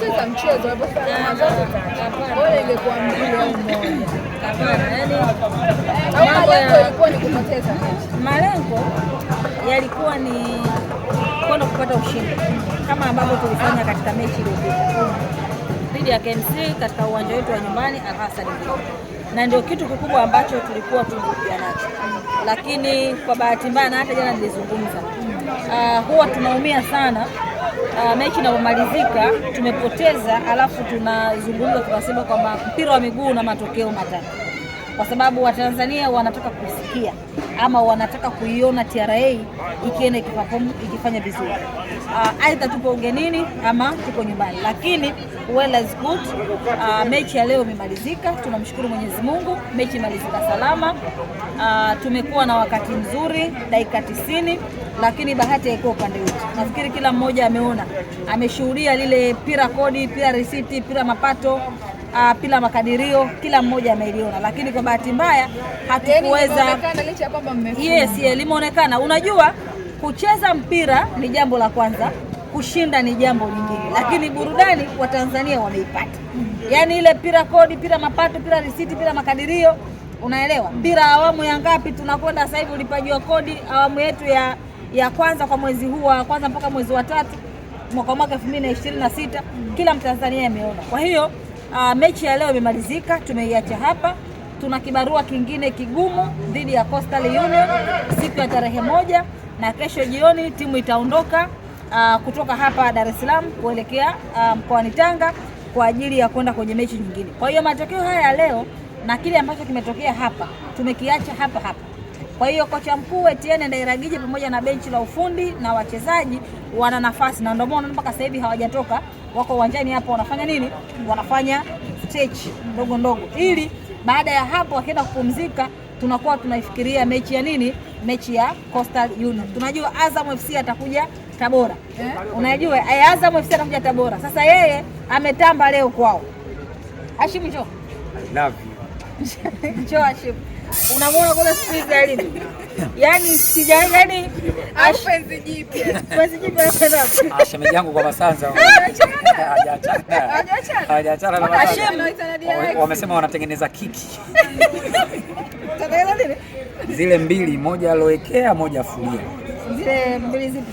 kupoteza mchezo bora ingekuwa mbili au moja. Hapana, yani malengo yalikuwa ni kupoteza mechi. Malengo yalikuwa ni kwenda kupata ushindi kama ambavyo tulifanya katika mechi iliyopita dhidi ya KMC katika uwanja wetu wa nyumbani Al Hassan, na ndio kitu kikubwa ambacho tulikuwa tunakuja nacho, lakini kwa bahati mbaya, na hata jana nilizungumza, huwa tunaumia sana mechi inapomalizika tumepoteza, alafu tunazungumza tunasema kwamba mpira wa miguu na matokeo matatu, kwa sababu Watanzania wanataka kusikia ama wanataka kuiona TRA ikienda ikifanya vizuri, aidha tupo ugenini ama tuko nyumbani, lakini well as good. Mechi ya leo imemalizika, tunamshukuru Mwenyezi Mungu, mechi imalizika salama. Tumekuwa na wakati mzuri dakika 90, lakini bahati haikuwa upande wetu. Nafikiri kila mmoja ameona, ameshuhudia lile pira kodi, pira risiti, pira mapato, pila makadirio, kila mmoja ameliona, lakini kwa bahati mbaya hatukuweza. Yes, limeonekana. Unajua, kucheza mpira ni jambo la kwanza, kushinda ni jambo lingine, lakini burudani wa Tanzania wameipata. Yaani ile pira kodi, pira mapato, pira risiti, pira makadirio, unaelewa? Mpira awamu ya ngapi tunakwenda sasa hivi, ulipaji wa kodi awamu yetu ya kwanza kwa mwezi huu wa kwanza mpaka mwezi wa 3 mwaka 2026, kila Mtanzania ameona. Kwa hiyo mechi ya leo imemalizika, tumeiacha hapa. Tuna kibarua kingine kigumu dhidi ya Coastal Union siku ya tarehe 1, na kesho jioni timu itaondoka kutoka hapa Dar es Salaam kuelekea mkoani Tanga kwa ajili ya kwenda kwenye mechi nyingine. Kwa hiyo matokeo haya ya leo na kile ambacho kimetokea hapa tumekiacha hapa hapa. Kwa hiyo kocha mkuu Etienne Ndairagije pamoja na benchi la ufundi na wachezaji wana nafasi, na ndio maana mpaka sasa hivi hawajatoka, wako uwanjani hapo. Wanafanya nini? Wanafanya stretch ndogo ndogo, ili baada ya hapo wakienda kupumzika tunakuwa tunaifikiria mechi ya nini? Mechi ya Coastal Union. Tunajua Azam FC atakuja Tabora. Unajua Azam FC atakuja Tabora. Sasa yeye ametamba leo kwao. Hashim, njoo. I love you. Njoo Hashim. Unamwona kule squeeze alini? Yaani yani penzi jipya. Penzi jipya kwenda. Shemeji yangu kwa Masanza. Hajaachana na Masanza. Wamesema wanatengeneza kiki. Tataela nini? Zile mbili, moja aloekea, moja afulia. Zile mbili zipi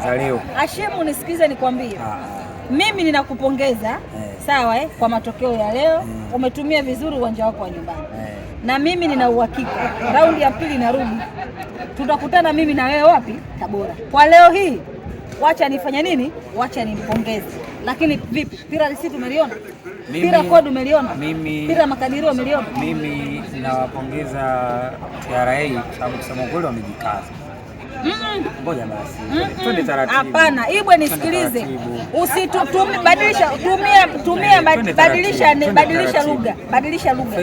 za leo? Hashim, nisikize nikwambie. Mimi ninakupongeza sawa kwa matokeo ya leo. Umetumia vizuri uwanja wako wa nyumbani. Na mimi nina uhakika raundi ya pili narudi, tutakutana mimi na wewe wapi? Tabora. Kwa leo hii wacha nifanye nini? Wacha nimpongeze. Lakini vipi? Pira risiti umeliona? Pira kodi umeliona? Pira makadirio umeliona? Mimi ninawapongeza TRA sababu kusema kweli wamejikaza. Ngoja basi. Twende taratibu. Hapana, Ibwe nisikilize. Badilisha lugha. Badilisha lugha.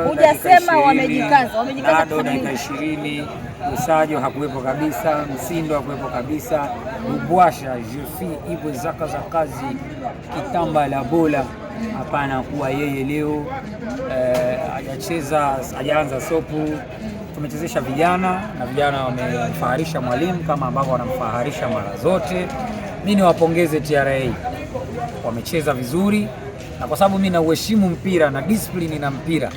Hujasema wamejikaza. Wamejikaza kwa dakika 20. Usajo hakuwepo kabisa, Msindo hakuwepo kabisa. Ubwasha, Jefi, Ibwe zaka za kazi, kitamba la bola. Hapana kuwa yeye leo hajacheza, hajaanza sopu. Tumechezesha vijana na vijana wamemfaharisha mwalimu kama ambavyo wanamfaharisha mara zote. Mimi niwapongeze TRA, wamecheza vizuri, na kwa sababu mimi nauheshimu mpira na discipline na mpira,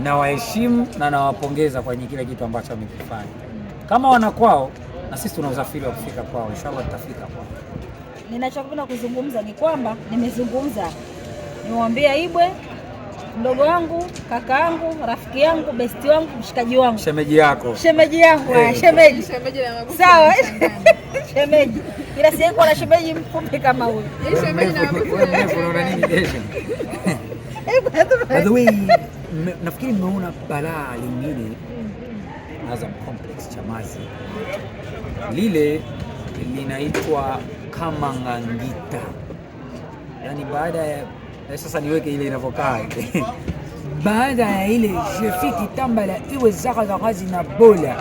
na waheshimu na nawapongeza kwa kile kitu ambacho wamekifanya. Kama wana kwao, na sisi tuna usafiri wa kufika kwao, inshallah tutafika kwao. Ninachopenda kuzungumza ni kwamba nimezungumza, niwaambia Ibwe mdogo wangu, kaka yangu, rafiki yangu, besti wangu, mshikaji wangu. Shemeji yako. Shemeji yangu, shemeji. Sawa. Shemeji. Ila siku na shemeji mfupi kama huyu. Shemeji na mfupi unaona nini kesho? By the way, nafikiri mmeona balaa lingine Azam Complex Chamazi. Lile linaitwa Kamangangita. Yaani baada ya sasa niweke ile inavyokaa. Baada ya ile Jefi kitamba la iwe zaka za kazi na bola.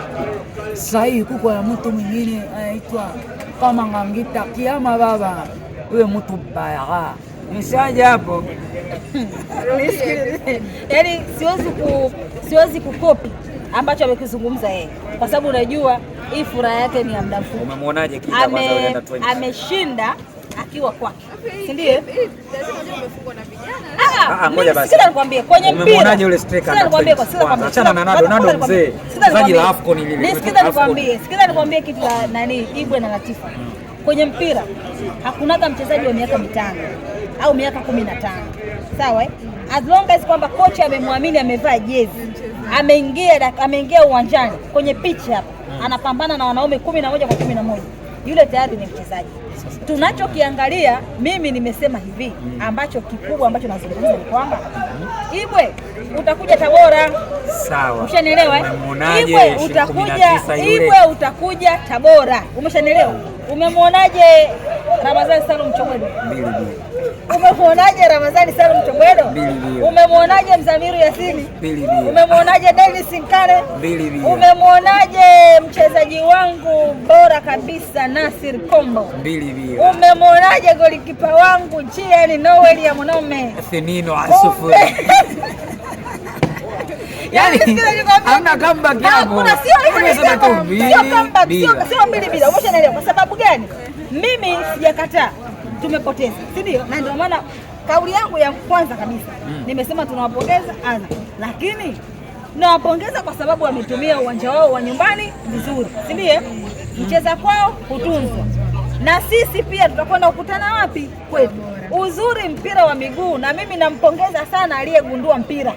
Sasa kuko ya mtu mwingine anaitwa Kamangangita kiama baba. Wewe mtu baya. Nisaje hapo? Yaani siwezi kukopi ambacho amekizungumza yeye, kwa sababu unajua hii furaha yake ni ya muda mfupi. Umemwonaje kita kwanza unaenda 20? Ameshinda akiwa kwake, si ndio? Ngoja basi. Sasa nikwambie kwenye mpira. Umemwonaje yule striker? Sasa nikwambie achana na Nado mzee. Mchezaji la AFCON lile. Sikiza nikwambie kitu la nani Ibwe na Latifa. Kwenye mpira hakunaga mchezaji wa miaka 5 au miaka 15. Sawa eh? As long as kwamba kocha amemwamini, amevaa jezi, ameingia uwanjani kwenye pitch hapa, anapambana na wanaume 11 kwa 11. Yule tayari ni mchezaji. Tunachokiangalia, mimi nimesema hivi, ambacho kikubwa ambacho nazungumza ni kwamba Ibwe utakuja Tabora. Sawa. Umeshanielewa? Ibwe utakuja Tabora. Umeshanielewa? Umemwonaje Ramadhani Salum Chobwedo? Umemwonaje Ramadhani Salum Chobwedo? Umemwonaje Mzamiru Yasini? Umemwonaje Dennis Nkane? Umemwonaje mchezaji wangu bora kabisa Nasir Kombo? Umemwonaje golikipa wangu Jean Noel ya Monome? Thenino Asufu. Yani hamna comeback yako. Kuna sio mbili bila. Umeshaelewa kwa sababu gani? Mimi sijakataa tumepoteza, si ndio? Na ndio maana kauli yangu ya kwanza kabisa nimesema tunawapongeza Azam, lakini nawapongeza kwa sababu wametumia uwanja wao wa nyumbani vizuri, si ndio? Mcheza kwao hutunzwa, na sisi pia tutakwenda kukutana wapi? Kwetu. Uzuri mpira wa miguu, na mimi nampongeza sana aliyegundua mpira.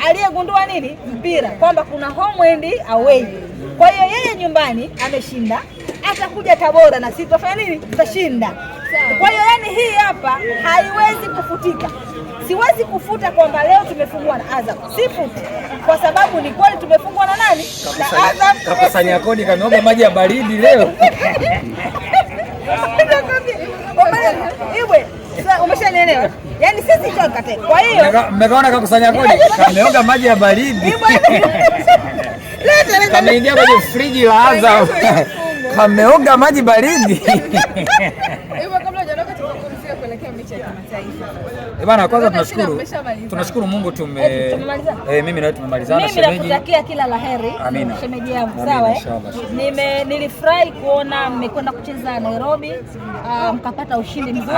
Aliyegundua nini? Mpira, kwamba kuna home and away. Kwa hiyo yeye nyumbani ameshinda, atakuja Tabora na sisi tutafanya nini? Tutashinda. Kwa hiyo yani hii hapa haiwezi kufutika. Siwezi kufuta kwamba leo tumefungwa na Azam. Sifuti. Kwa sababu ni kweli tumefungwa na nani? Na Azam. Kakusanya kodi kameoga maji ya baridi leo. Ibwe, umeshanielewa? Yaani sisi chokate. Kwa hiyo mmeona kakusanya kodi kameoga maji ya baridi. Kameingia kwenye friji la Azam. Kameoga maji baridi. Bana, kwanza tunashukuru Mungu mimi na tumemalizana. Mimi nakutakia kila laheri shemeji yangu, sawa eh? Nilifurahi kuona mmekwenda kucheza Nairobi, mkapata ushindi mzuri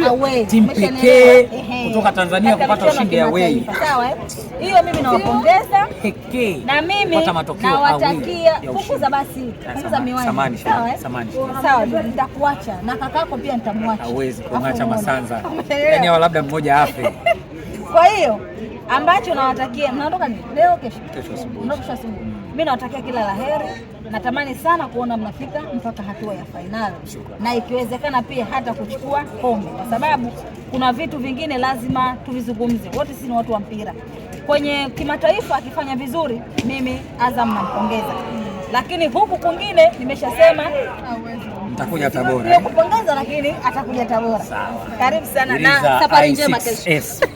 away. Timu pekee kutoka Tanzania kupata ushindi away. Sawa eh? Hiyo mimi nawapongeza pekee. Na mimi nawatakia kukuza basi, kukuza miwani. Sawa eh? Sawa, nitakuacha na kakako pia nitamwacha. Hawezi kumwacha Masanza. Yaani labda mmoja afe. Kwa hiyo ambacho nawatakia, mnaondoka ni leo kesho asubuhi. Mimi nawatakia kila laheri. Natamani sana kuona mnafika mpaka hatua ya fainali, na ikiwezekana pia hata kuchukua kombe, kwa sababu kuna vitu vingine lazima tuvizungumze. Wote sisi ni watu wa mpira. Kwenye kimataifa akifanya vizuri, mimi Azam nampongeza, lakini huku kwingine nimeshasema nitakuja Tabora. Ndio kupongeza, lakini atakuja Tabora. Karibu sana na safari njema kesho.